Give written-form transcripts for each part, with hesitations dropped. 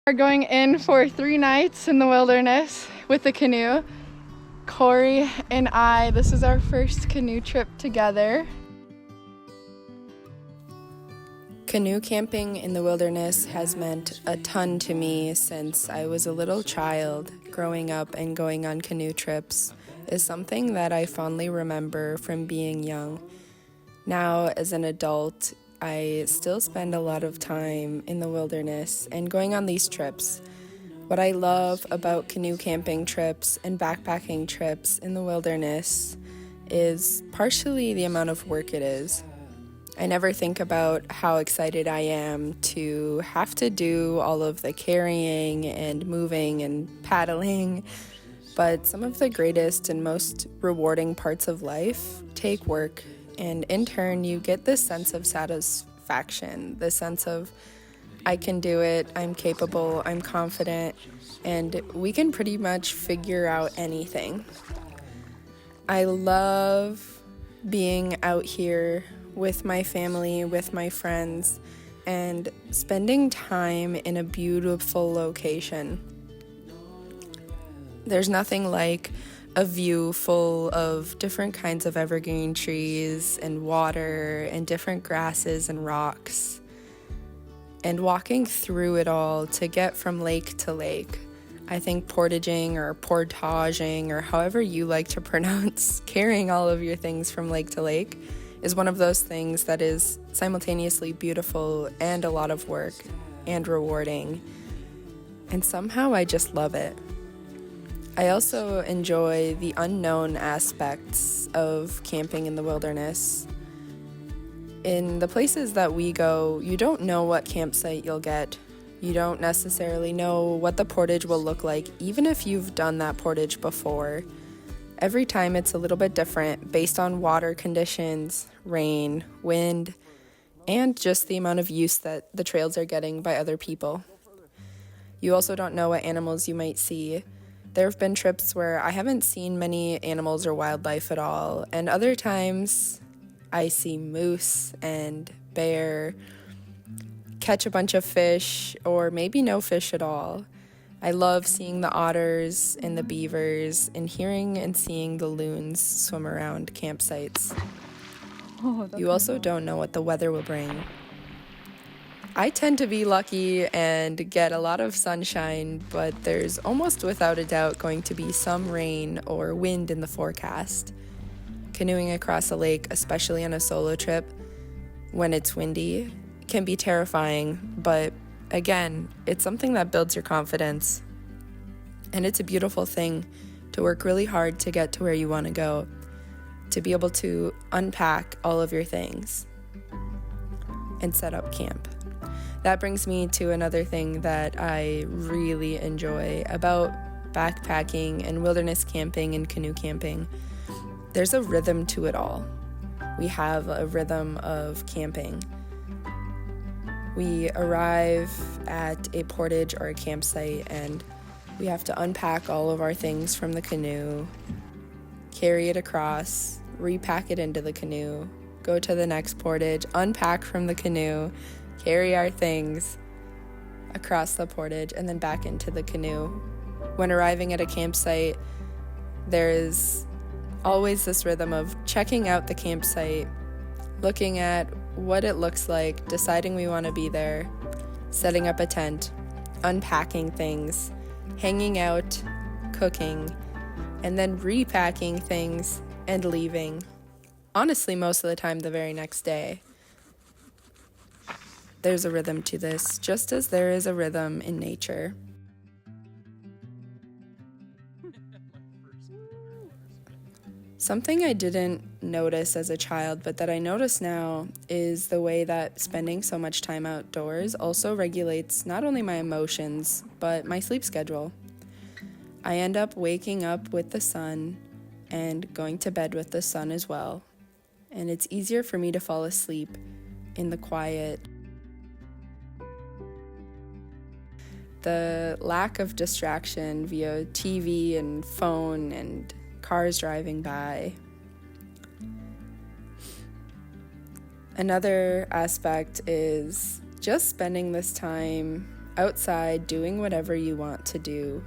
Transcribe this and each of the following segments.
Are going in for 3 nights in the wilderness with the canoe. Corey and I, this is our first canoe trip together. Canoe camping in the wilderness has meant a ton to me since I was a little child. Growing up and going on canoe trips is something that I fondly remember from being young. Now, as an adult, I still spend a lot of time in the wilderness and going on these trips. What I love about canoe camping trips and backpacking trips in the wilderness is partially the amount of work it is. I never think about how excited I am to have to do all of the carrying and moving and paddling, but some of the greatest and most rewarding parts of life take work. And in turn, you get this sense of satisfaction, this sense of, I can do it, I'm capable, I'm confident, and we can pretty much figure out anything. I love being out here with my family, with my friends, and spending time in a beautiful location. There's nothing like a view full of different kinds of evergreen trees and water and different grasses and rocks. And walking through it all to get from lake to lake. I think portaging or portaging or however you like to pronounce carrying all of your things from lake to lake is one of those things that is simultaneously beautiful and a lot of work and rewarding. And somehow I just love it. I also enjoy the unknown aspects of camping in the wilderness. In the places that we go, you don't know what campsite you'll get. You don't necessarily know what the portage will look like, even if you've done that portage before. Every time it's a little bit different based on water conditions, rain, wind, and just the amount of use that the trails are getting by other people. You also don't know what animals you might see. There have been trips where I haven't seen many animals or wildlife at all, and other times I see moose and bear, catch a bunch of fish, or maybe no fish at all. I love seeing the otters and the beavers and hearing and seeing the loons swim around campsites. You also don't know what the weather will bring. I tend to be lucky and get a lot of sunshine, but there's almost without a doubt going to be some rain or wind in the forecast. Canoeing across a lake, especially on a solo trip, when it's windy, can be terrifying, but again, it's something that builds your confidence. And it's a beautiful thing to work really hard to get to where you want to go, to be able to unpack all of your things and set up camp. That brings me to another thing that I really enjoy about backpacking and wilderness camping and canoe camping. There's a rhythm to it all. We have a rhythm of camping. We arrive at a portage or a campsite and we have to unpack all of our things from the canoe, carry it across, repack it into the canoe, go to the next portage, unpack from the canoe, carry our things across the portage, and then back into the canoe. When arriving at a campsite, there is always this rhythm of checking out the campsite, looking at what it looks like, deciding we want to be there, setting up a tent, unpacking things, hanging out, cooking, and then repacking things and leaving. Honestly, most of the time the very next day. There's a rhythm to this, just as there is a rhythm in nature. Something I didn't notice as a child, but that I notice now, is the way that spending so much time outdoors also regulates not only my emotions, but my sleep schedule. I end up waking up with the sun and going to bed with the sun as well. And it's easier for me to fall asleep in the quiet. The lack of distraction via TV and phone and cars driving by. Another aspect is just spending this time outside doing whatever you want to do,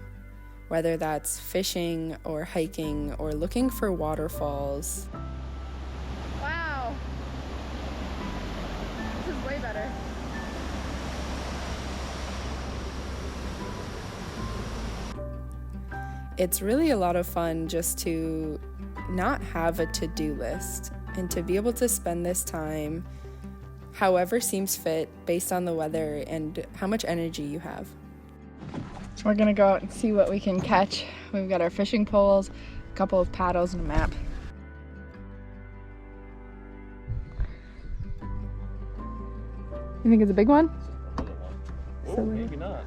whether that's fishing or hiking or looking for waterfalls. Wow. This is way better. It's really a lot of fun just to not have a to-do list and to be able to spend this time however seems fit based on the weather and how much energy you have. We're gonna go out and see what we can catch. We've got our fishing poles, a couple of paddles, and a map. You think it's a big one? Oh, maybe not.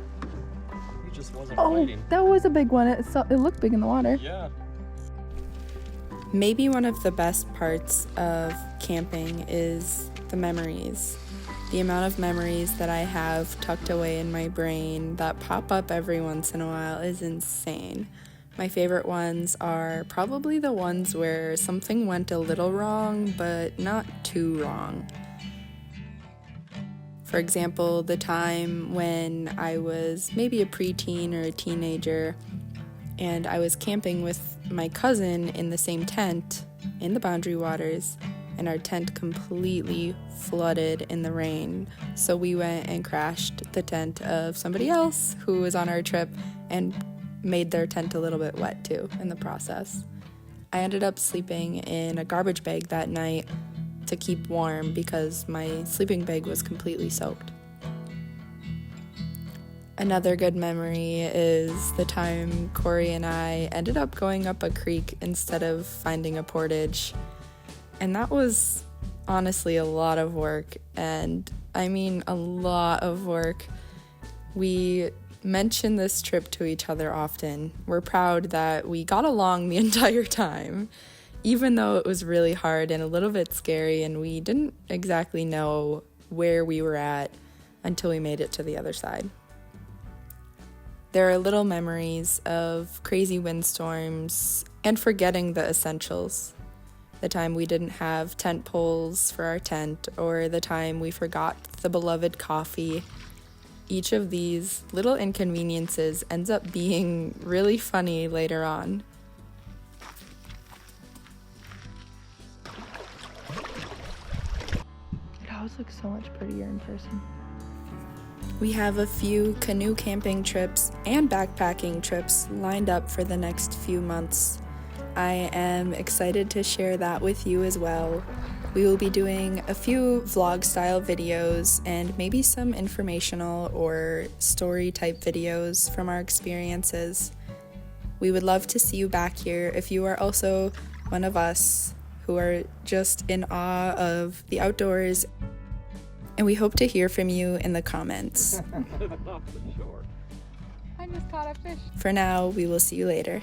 He just wasn't Oh, fighting. that was a big one. It looked big in the water. Yeah. Maybe one of the best parts of camping is the memories. The amount of memories that I have tucked away in my brain that pop up every once in a while is insane. My favorite ones are probably the ones where something went a little wrong, but not too wrong. For example, the time when I was maybe a preteen or a teenager and I was camping with my cousin in the same tent in the Boundary Waters, and our tent completely flooded in the rain. So we went and crashed the tent of somebody else who was on our trip and made their tent a little bit wet too in the process. I ended up sleeping in a garbage bag that night to keep warm because my sleeping bag was completely soaked. Another good memory is the time Corey and I ended up going up a creek instead of finding a portage. And that was honestly a lot of work, and I mean a lot of work. We mention this trip to each other often. We're proud that we got along the entire time, even though it was really hard and a little bit scary, and we didn't exactly know where we were at until we made it to the other side. There are little memories of crazy windstorms and forgetting the essentials. The time we didn't have tent poles for our tent, or the time we forgot the beloved coffee. Each of these little inconveniences ends up being really funny later on. It always looks so much prettier in person. We have a few canoe camping trips and backpacking trips lined up for the next few months. I am excited to share that with you as well. We will be doing a few vlog-style videos and maybe some informational or story-type videos from our experiences. We would love to see you back here if you are also one of us who are just in awe of the outdoors, and we hope to hear from you in the comments. Off the shore. I just caught a fish. For now, we will see you later.